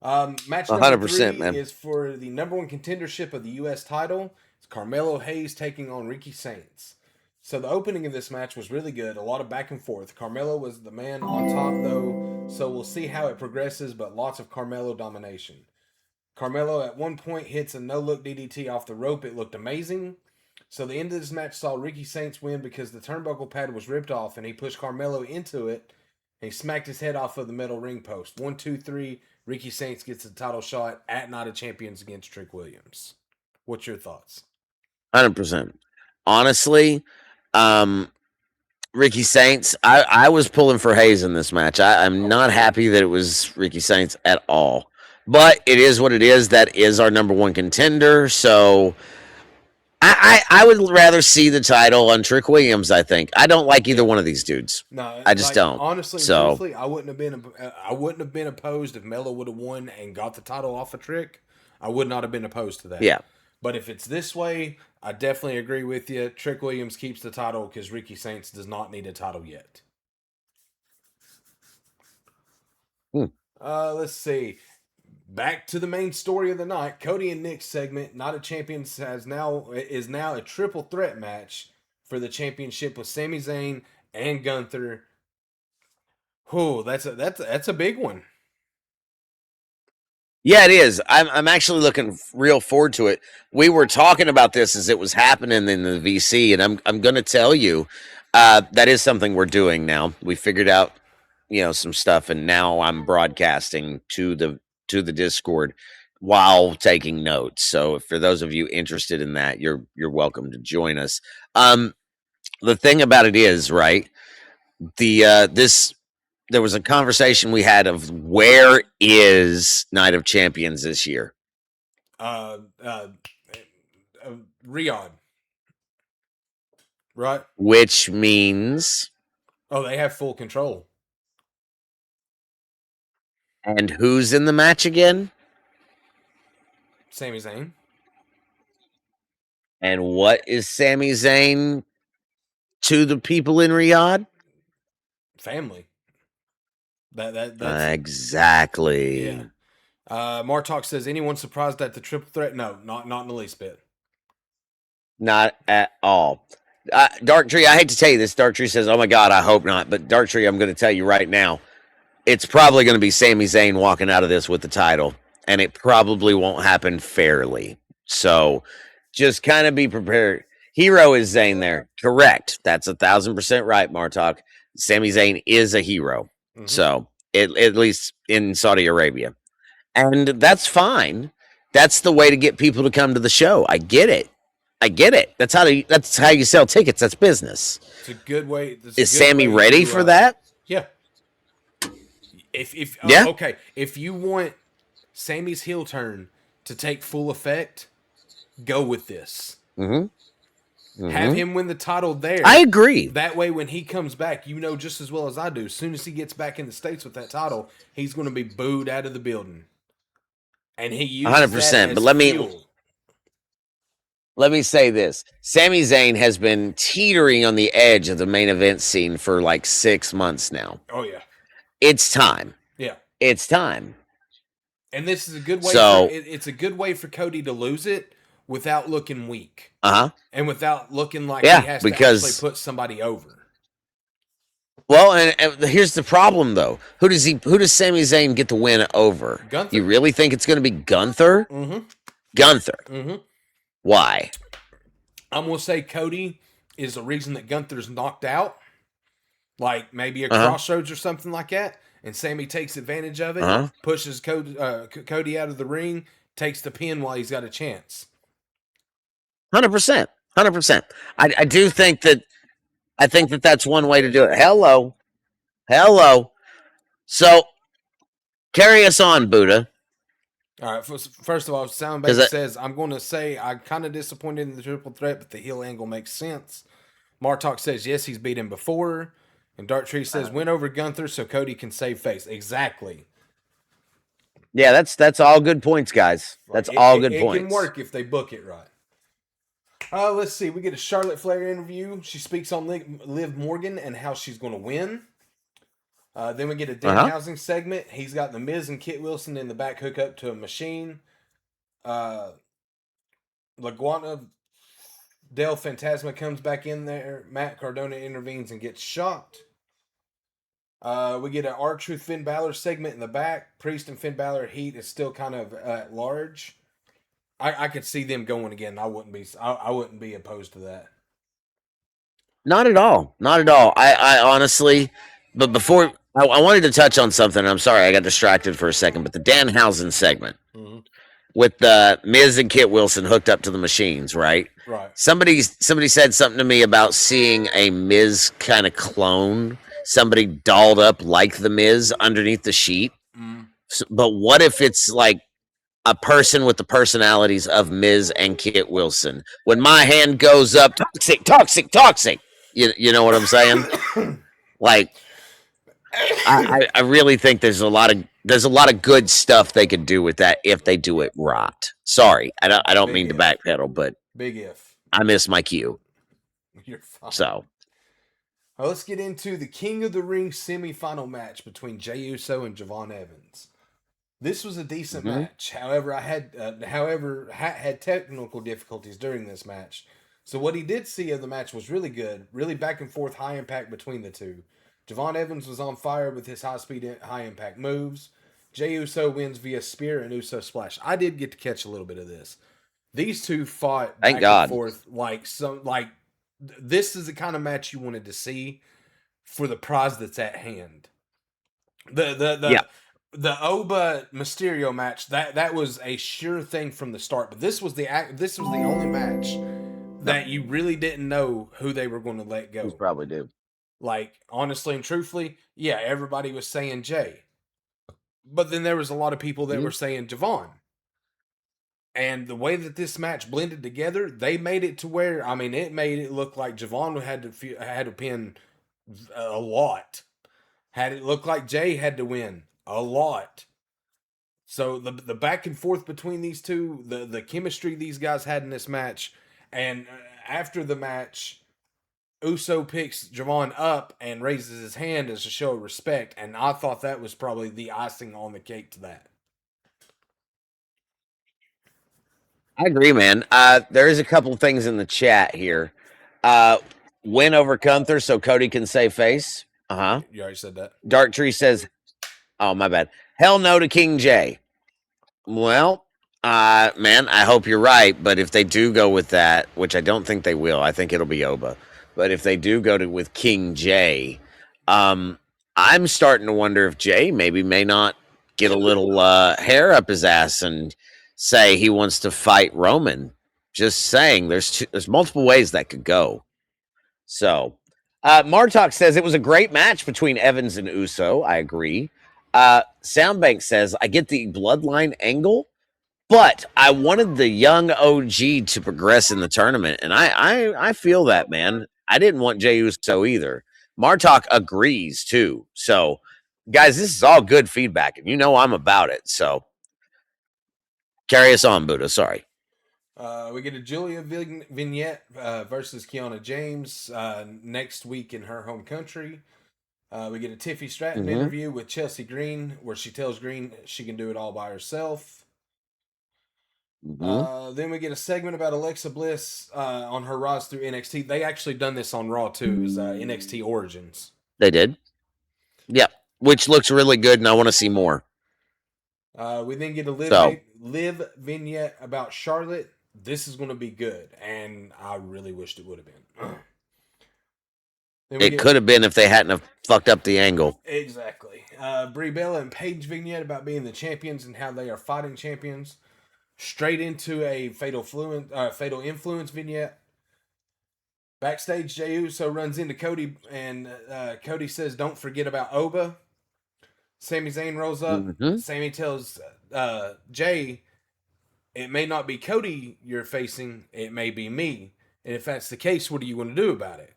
Match number 3 man. Is for the number 1 contendership of the U.S. title. It's Carmelo Hayes taking on Ricky Sainz. So the opening of this match was really good. A lot of back and forth. Carmelo was the man on top, though, so we'll see how it progresses, but lots of Carmelo domination. Carmelo at one point hits a no-look DDT off the rope. It looked amazing. So the end of this match saw Ricky Sainz win because the turnbuckle pad was ripped off, and he pushed Carmelo into it, and he smacked his head off of the metal ring post. 1, 2, 3. Ricky Sainz gets the title shot at Night of Champions against Trick Williams. What's your thoughts? 100%. Honestly, Ricky Sainz, I was pulling for Hayes in this match. I'm not happy that it was Ricky Sainz at all. But it is what it is. That is our number 1 contender. So I would rather see the title on Trick Williams, I think. I don't like either one of these dudes. No, I just don't. Honestly, truthfully, I wouldn't have been opposed if Melo would have won and got the title off of Trick. I would not have been opposed to that. Yeah. But if it's this way, I definitely agree with you. Trick Williams keeps the title because Ricky Sainz does not need a title yet. Let's see. Back to the main story of the night. Cody and Nick's segment, Night of Champions, is now a triple threat match for the championship with Sami Zayn and Gunther. Oh, that's a big one. Yeah, it is. I'm actually looking real forward to it. We were talking about this as it was happening in the VC, and I'm going to tell you that is something we're doing now. We figured out, some stuff, and now I'm broadcasting to the Discord while taking notes. So, for those of you interested in that, you're welcome to join us. Um, the thing about it is, right? This there was a conversation we had of where is Night of Champions this year, Uh, uh, Riyadh, right? which means, Oh, they have full control. and who's in the match again, Sami Zayn. and what is Sami Zayn to the people in Riyadh? Family. That's Exactly. yeah. Martok says, anyone surprised at the triple threat? No, not in the least bit. Not at all. Dark Tree, I hate to tell you this. Dark Tree says, "Oh my God, I hope not." But Dark Tree, I'm going to tell you right now, it's probably going to be Sami Zayn walking out of this with the title, and it probably won't happen fairly. So just kind of be prepared. Hero is Zayn there. Correct. That's 1,000% right, Martok. Sami Zayn is a hero. Mhm. So at least in Saudi Arabia. And that's fine. That's the way to get people to come to the show. I get it. That's how you sell tickets. That's business. It's a good way. Is Sammy ready for that? Yeah. If Yeah. Okay, if you want Sammy's heel turn to take full effect, go with this. Have him win the title there. I agree. That way, when he comes back, you know just as well as I do, as soon as he gets back in the States with that title, he's going to be booed out of the building. And he uses 100%. that as But fuel. let me say this. Sami Zayn has been teetering on the edge of the main event scene for like 6 months now. Oh, yeah. It's time. Yeah. It's time. And this is a good way. So- It's a good way for Cody to lose it without looking weak. And without looking like Yeah, he has because- to actually put somebody over. Well, and here's the problem though. Who does Sami Zayn get the win over? Gunther. You really think it's going to be Gunther? Mm-hmm. Gunther. Mm-hmm. Why? I'm going to say Cody is the reason that Gunther's knocked out. Like maybe a crossroads or something like that. And Sammy takes advantage of it, pushes Cody out of the ring, takes the pin while he's got a chance. 100%. 100%. I do think that that's one way to do it. Hello. So carry us on, Buddha. All right. First of all, Soundbase says, I'm going to say I'm kind of disappointed in the triple threat, but the heel angle makes sense. Martok says, yes, he's beat him before. And Dark Tree says, win over Gunther so Cody can save face. Exactly. Yeah, that's all good points, guys. That's all good points. It can work if they book it right. Let's see. We get a Charlotte Flair interview. She speaks on Liv Morgan and how she's going to win. Then we get a Danhausen segment. He's got The Miz and Kit Wilson in the back hook up to a machine. LaGuana Del Fantasma comes back in there. Matt Cardona intervenes and gets shocked. We get an R-Truth Finn Balor segment in the back. Priest and Finn Balor heat is still kind of at large. I could see them going again. I wouldn't be opposed to that. Not at all. I honestly, but before I wanted to touch on something. I'm sorry I got distracted for a second, but the Danhausen segment with the Miz and Kit Wilson hooked up to the machines, right? Right. Somebody said something to me about seeing a Miz kind of clone, somebody dolled up like the Miz underneath the sheet. So, but what if it's like a person with the personalities of Miz and Kit Wilson? When my hand goes up, toxic. You know what I'm saying? Like, I really think there's a lot of good stuff they could do with that if they do it right. Sorry, I don't mean to backpedal, but big if I miss my cue. You're fine. So, let's get into the King of the Ring semifinal match between Jey Uso and Javon Evans. This was a decent match. However, I had technical difficulties during this match. So what he did see of the match was really good, really back and forth, high impact between the two. Javon Evans was on fire with his high speed, high impact moves. Jey Uso wins via spear and Uso splash. I did get to catch a little bit of this. These two fought Thank back and God. forth this is the kind of match you wanted to see for the prize that's at hand. The Oba Mysterio match that was a sure thing from the start, but this was the only match that you really didn't know who they were going to let go. You probably do. Like, honestly and truthfully, yeah, everybody was saying Jay, but then there was a lot of people that were saying Javon. And the way that this match blended together, they made it to where, it made it look like Javon had to pin a lot. Had it look like Jay had to win a lot. So the back and forth between these two, the chemistry these guys had in this match, and after the match, Uso picks Javon up and raises his hand as a show of respect, and I thought that was probably the icing on the cake to that. I agree, man. There is a couple things in the chat here. Win over Gunther so Cody can save face. You already said that. Dark Tree says, oh, my bad. Hell no to King J. Well, man, I hope you're right. But if they do go with that, which I don't think they will, I think it'll be Oba. But if they do go with King J, I'm starting to wonder if Jay may not get a little hair up his ass and say he wants to fight Roman. Just saying, there's multiple ways that could go. So, Martok says it was a great match between Evans and Uso. I agree. Soundbank says I get the bloodline angle, but I wanted the young OG to progress in the tournament, and I feel that, man. I didn't want Jey Uso either. Martok agrees too. So, guys, this is all good feedback, and you know I'm about it. So, carry us on, Buddha. Sorry. We get a Julia vignette versus Kiana James next week in her home country. We get a Tiffy Stratton interview with Chelsea Green, where she tells Green she can do it all by herself. Then we get a segment about Alexa Bliss on her rise through NXT. They actually done this on Raw too, is NXT Origins. They did. Yep, which looks really good, and I want to see more. We then get a live vignette about Charlotte. This is going to be good, and I really wished it would have been. It could have been if they hadn't have fucked up the angle. Exactly. Brie Bella and Paige vignette about being the champions and how they are fighting champions. Straight into a fatal influence vignette. Backstage, Jey Uso runs into Cody, and Cody says, "Don't forget about Oba." Sami Zayn rolls up. Sami tells Jay, "It may not be Cody you're facing, it may be me. And if that's the case, what are you going to do about it?"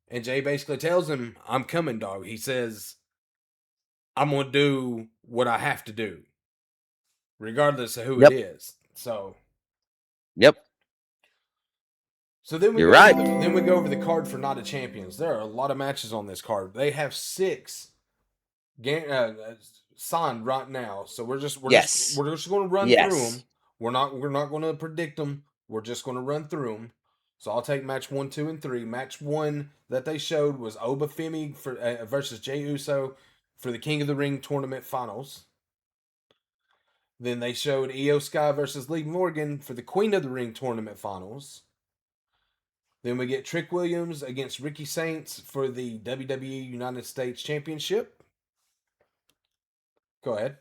And Jay basically tells him, "I'm coming, dog." He says, "I'm going to do what I have to do, regardless of who it is." So, So then we then we go over the card for Night of Champions. There are a lot of matches on this card. They have 6 signed right now. So we're just going to run through them. We're not going to predict them. We're just going to run through them. So I'll take match 1, 2, and 3. Match 1 that they showed was Oba Femi versus Jey Uso for the King of the Ring tournament finals. Then they showed Io Sky versus Liv Morgan for the Queen of the Ring tournament finals. Then we get Trick Williams against Ricky Saints for the WWE United States Championship. Go ahead.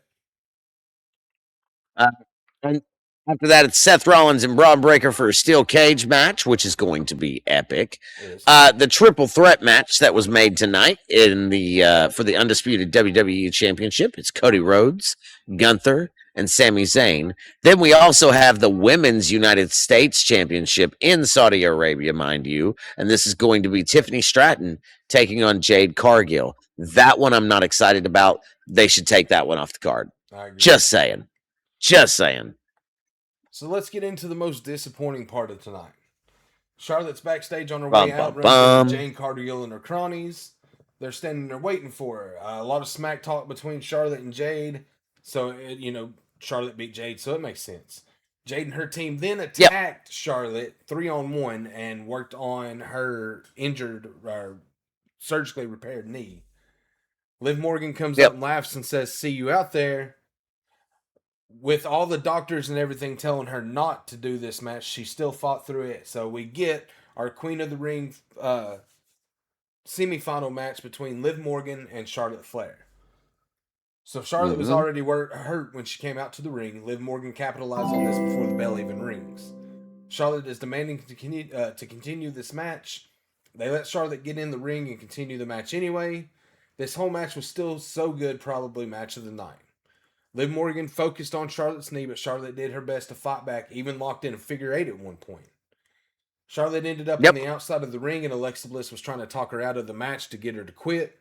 And after that, it's Seth Rollins and Braun Breaker for a steel cage match, which is going to be epic. The triple threat match that was made tonight in the for the undisputed WWE Championship. It's Cody Rhodes, Gunther, and Sami Zayn. Then we also have the Women's United States Championship in Saudi Arabia, mind you. And this is going to be Tiffany Stratton taking on Jade Cargill. That one I'm not excited about. They should take that one off the card. Just saying. Just saying. So let's get into the most disappointing part of tonight. Charlotte's backstage on her way out, runs into Jane Cargill and her cronies. They're standing there waiting for her. A lot of smack talk between Charlotte and Jade. So, Charlotte beat Jade, so it makes sense. Jade and her team then attacked Charlotte 3-on-1 and worked on her injured or surgically repaired knee. Liv Morgan comes up Yep. and laughs and says, "See you out there." With all the doctors and everything telling her not to do this match, she still fought through it. So we get our Queen of the Ring semifinal match between Liv Morgan and Charlotte Flair. So Charlotte was already hurt when she came out to the ring. Liv Morgan capitalized on this before the bell even rings. Charlotte is demanding to continue this match. They let Charlotte get in the ring and continue the match anyway. This whole match was still so good, probably match of the night. Liv Morgan focused on Charlotte's knee, but Charlotte did her best to fight back, even locked in a figure eight at one point. Charlotte ended up on the outside of the ring, and Alexa Bliss was trying to talk her out of the match to get her to quit.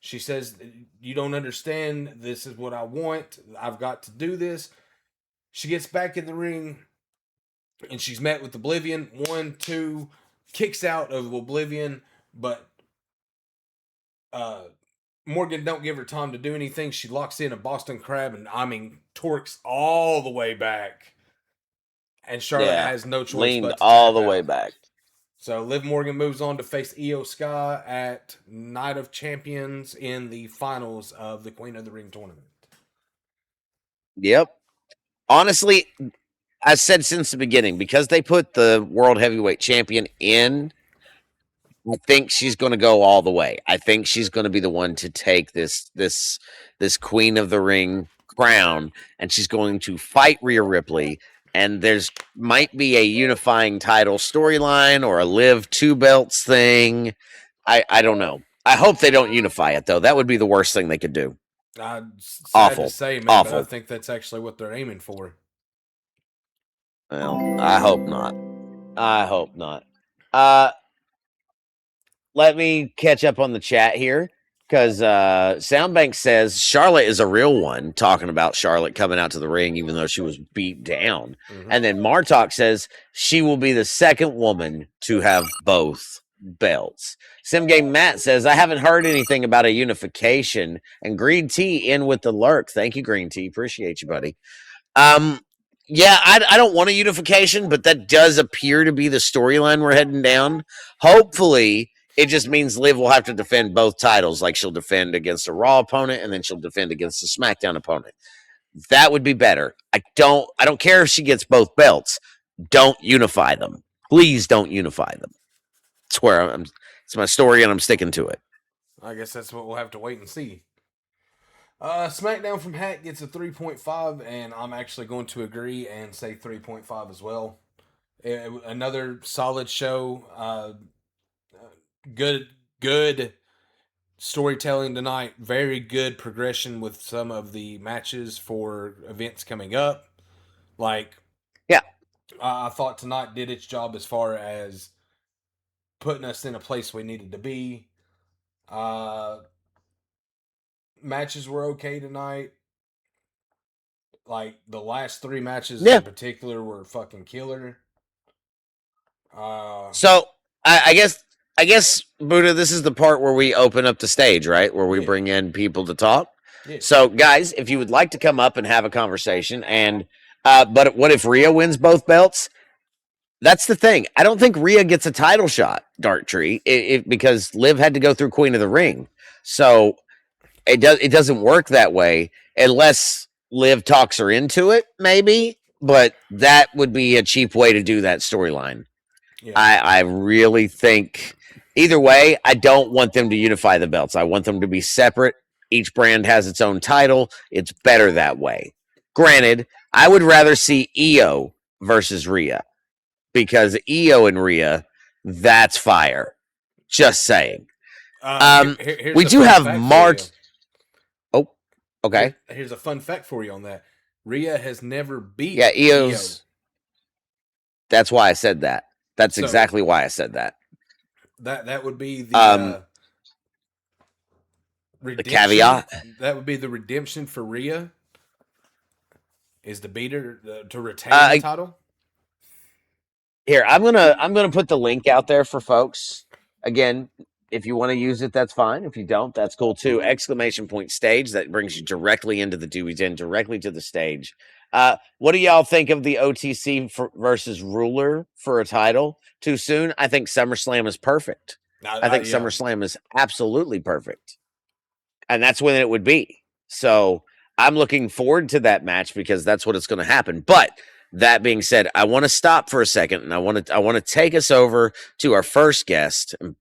She says, "You don't understand. This is what I want. I've got to do this." She gets back in the ring, and she's met with Oblivion. 1, 2, kicks out of Oblivion, but Morgan don't give her time to do anything. She locks in a Boston Crab and torques all the way back. And Charlotte has no choice leaned but to all tap the way out. back. So Liv Morgan moves on to face Io Sky at Night of Champions in the finals of the Queen of the Ring tournament. Yep. Honestly, I said since the beginning, because they put the World Heavyweight Champion in, I think she's going to go all the way. I think she's going to be the one to take this Queen of the Ring crown, and she's going to fight Rhea Ripley. And there's might be a unifying title storyline or a Liv 2 belts thing. I don't know. I hope they don't unify it though. That would be the worst thing they could do. Sad Awful. to say, man, Awful. but I think that's actually what they're aiming for. Well, I hope not. I hope not. Let me catch up on the chat here because Soundbank says Charlotte is a real one, talking about Charlotte coming out to the ring even though she was beat down. And then Martok says she will be the second woman to have both belts. Simgame Matt says, I haven't heard anything about a unification. And Green Tea in with the lurk. Thank you, Green Tea. Appreciate you, buddy. Yeah, I don't want a unification, but that does appear to be the storyline we're heading down. Hopefully, it just means Liv will have to defend both titles. Like she'll defend against a Raw opponent, and then she'll defend against a SmackDown opponent. That would be better. I don't care if she gets both belts. Don't unify them. Please don't unify them. It's where it's my story, and I'm sticking to it. I guess that's what we'll have to wait and see. SmackDown from Hack gets a 3.5, and I'm actually going to agree and say 3.5 as well. Another solid show. Good storytelling tonight. Very good progression with some of the matches for events coming up. I thought tonight did its job as far as putting us in a place we needed to be. Matches were okay tonight. Like the last 3 matches in particular were fucking killer. So I guess Buddha, this is the part where we open up the stage, right? Where we bring in people to talk. Yeah. So guys, if you would like to come up and have a conversation, and but what if Rhea wins both belts? That's the thing. I don't think Rhea gets a title shot, Dark Tree, because Liv had to go through Queen of the Ring. So it doesn't work that way unless Liv talks her into it, maybe. But that would be a cheap way to do that storyline. Yeah. I really think either way, I don't want them to unify the belts. I want them to be separate. Each brand has its own title. It's better that way. Granted, I would rather see Io versus Rhea, because Io and Rhea, that's fire. Just saying. We do have Mart. Oh, okay. Here's a fun fact for you on that. Rhea has never beat Io's. Io. That's why I said that. That's exactly why I said that. That would be the caveat. That would be the redemption for Rhea. Is to beat her to retain the title. Here, I'm gonna put the link out there for folks. Again, if you want to use it, that's fine. If you don't, that's cool too. !stage. That brings you directly into the Doobie's Den, directly to the stage. What do y'all think of the OTC versus Ruler for a title? Too soon? I think SummerSlam is perfect. I think SummerSlam is absolutely perfect. and that's when it would be. So I'm looking forward to that match because that's what it's going to happen. But that being said, I want to stop for a second, and I want to take us over to our first guest. And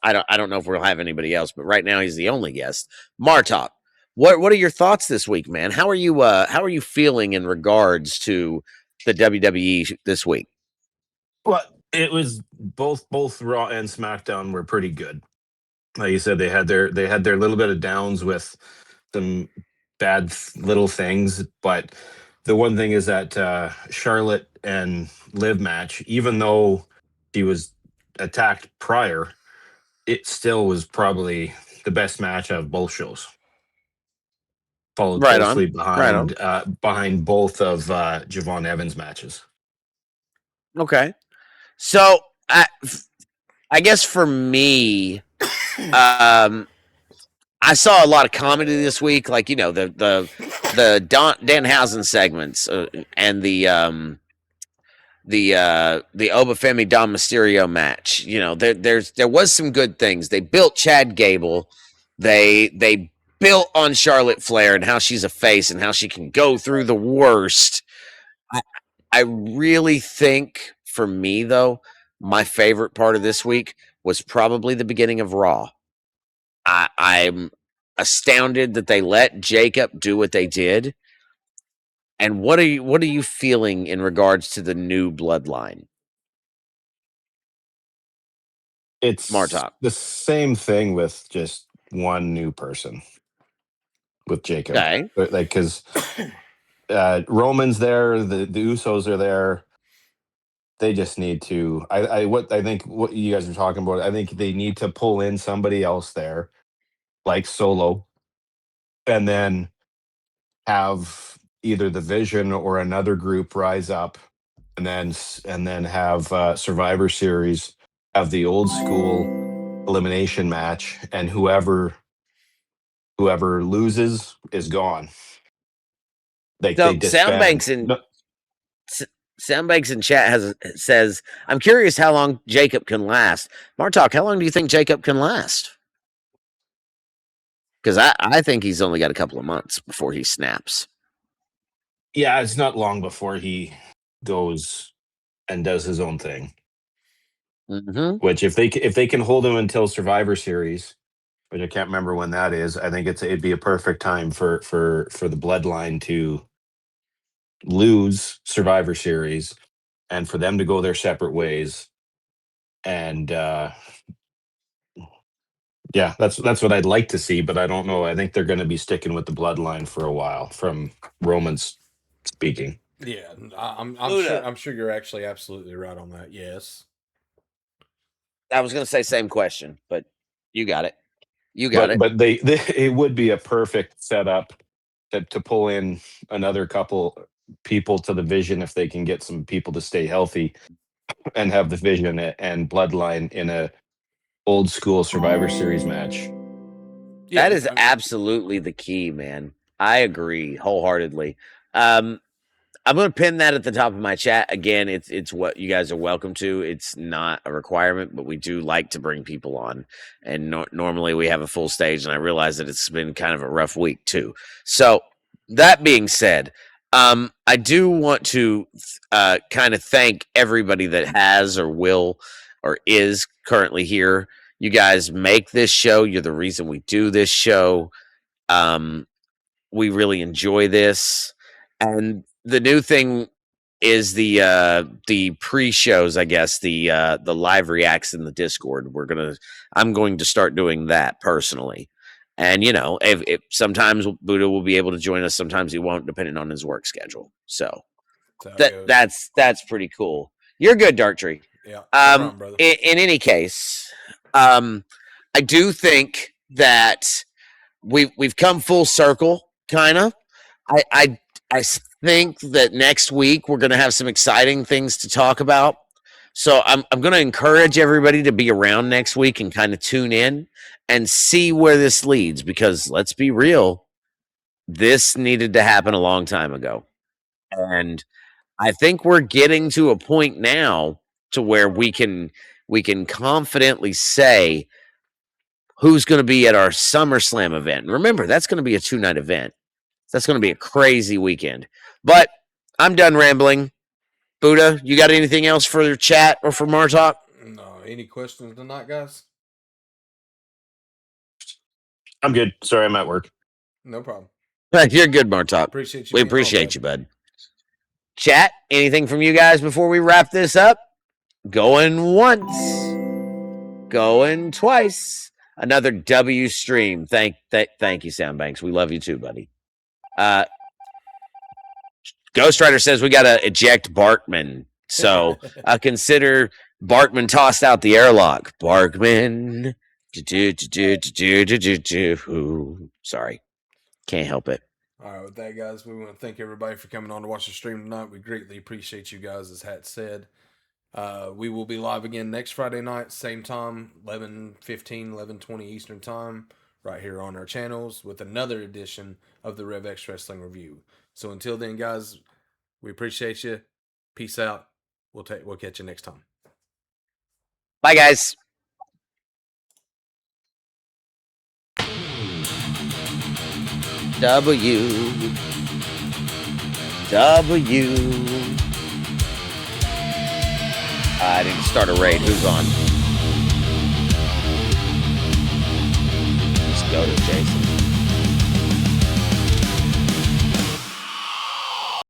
I don't know if we'll have anybody else, but right now he's the only guest, Martok. What are your thoughts this week, man? How are you feeling in regards to the WWE this week? Well, it was both Raw and SmackDown were pretty good. Like you said, they had their little bit of downs with some bad little things, but the one thing is that Charlotte and Liv match, even though she was attacked prior, it still was probably the best match of both shows. Followed Right on. closely Right on. behind both of Javon Evans matches. Okay. So I guess for me, I saw a lot of comedy this week, like the Danhausen segments and the Obafemi Dom Mysterio match. There was some good things. They built Chad Gable. They built on Charlotte Flair and how she's a face and how she can go through the worst. I really think for me though, my favorite part of this week was probably the beginning of Raw. I'm astounded that they let Jacob do what they did. And what are you feeling in regards to the new bloodline? It's Martok. the same thing with just one new person with Jacob. Okay. Like, because Roman's there, the Usos are there. They just need to. I think what you guys are talking about. I think they need to pull in somebody else there, like Solo, and then have either the Vision or another group rise up, and then have Survivor Series, have the old school elimination match, and whoever loses is gone. Like So they disband. Soundbanks in chat says, I'm curious how long Jacob can last. Martok, how long do you think Jacob can last? Because I think he's only got a couple of months before he snaps. Yeah, it's not long before he goes and does his own thing. Mm-hmm. Which if they can hold him until Survivor Series, which I can't remember when that is, I think it'd be a perfect time for the Bloodline to lose Survivor Series and for them to go their separate ways. And yeah, that's what I'd like to see, but I don't know. I think they're going to be sticking with the Bloodline for a while, from Roman's speaking. Yeah, I'm sure you're actually absolutely right on that. Yes. I was going to say same question, but you got it. But they it would be a perfect setup to pull in another couple people to the Vision if they can get some people to stay healthy and have the Vision and Bloodline in a old school Survivor Series match. Yeah, that is absolutely the key, man. I agree wholeheartedly. I'm going to pin that at the top of my chat. Again, it's what you guys are welcome to. It's not a requirement, but we do like to bring people on. And normally we have a full stage, and I realize that it's been kind of a rough week too. So that being said, I do want to kind of thank everybody that has or will or is currently here. You guys make this show. You're the reason we do this show. We really enjoy this. And the new thing is the pre-shows, I guess, the live reacts in the Discord. I'm going to start doing that personally. And if sometimes Buddha will be able to join us, sometimes he won't, depending on his work schedule. So that's pretty cool. You're good, Darktree. Yeah. No problem, brother. In any case, I do think that we've come full circle, kind of. I think that next week we're going to have some exciting things to talk about. So I'm going to encourage everybody to be around next week and kind of tune in and see where this leads, because let's be real, this needed to happen a long time ago. And I think we're getting to a point now to where we can confidently say who's going to be at our SummerSlam event. And remember, that's going to be a 2-night event. That's going to be a crazy weekend. But I'm done rambling. Buddha, you got anything else for the chat or for Martalk? No. Any questions tonight, guys? I'm good. Sorry, I'm at work. No problem. You're good, Martalk. Appreciate you. We being on, appreciate you, bud. Chat, anything from you guys before we wrap this up? Going once. Going twice. Another W stream. Thank you, Soundbanks. We love you too, buddy. Ghost Rider says we got to eject Barkman. So consider Barkman tossed out the airlock. Barkman. Sorry. Can't help it. All right, with that, guys, we want to thank everybody for coming on to watch the stream tonight. We greatly appreciate you guys, as Hat said. We will be live again next Friday night, same time, 11:15, 11:20 Eastern Time, right here on our channels with another edition of the Rev X Wrestling Review. So until then, guys, we appreciate you. Peace out. We'll catch you next time. Bye, guys. W. I need to start a raid. Who's on?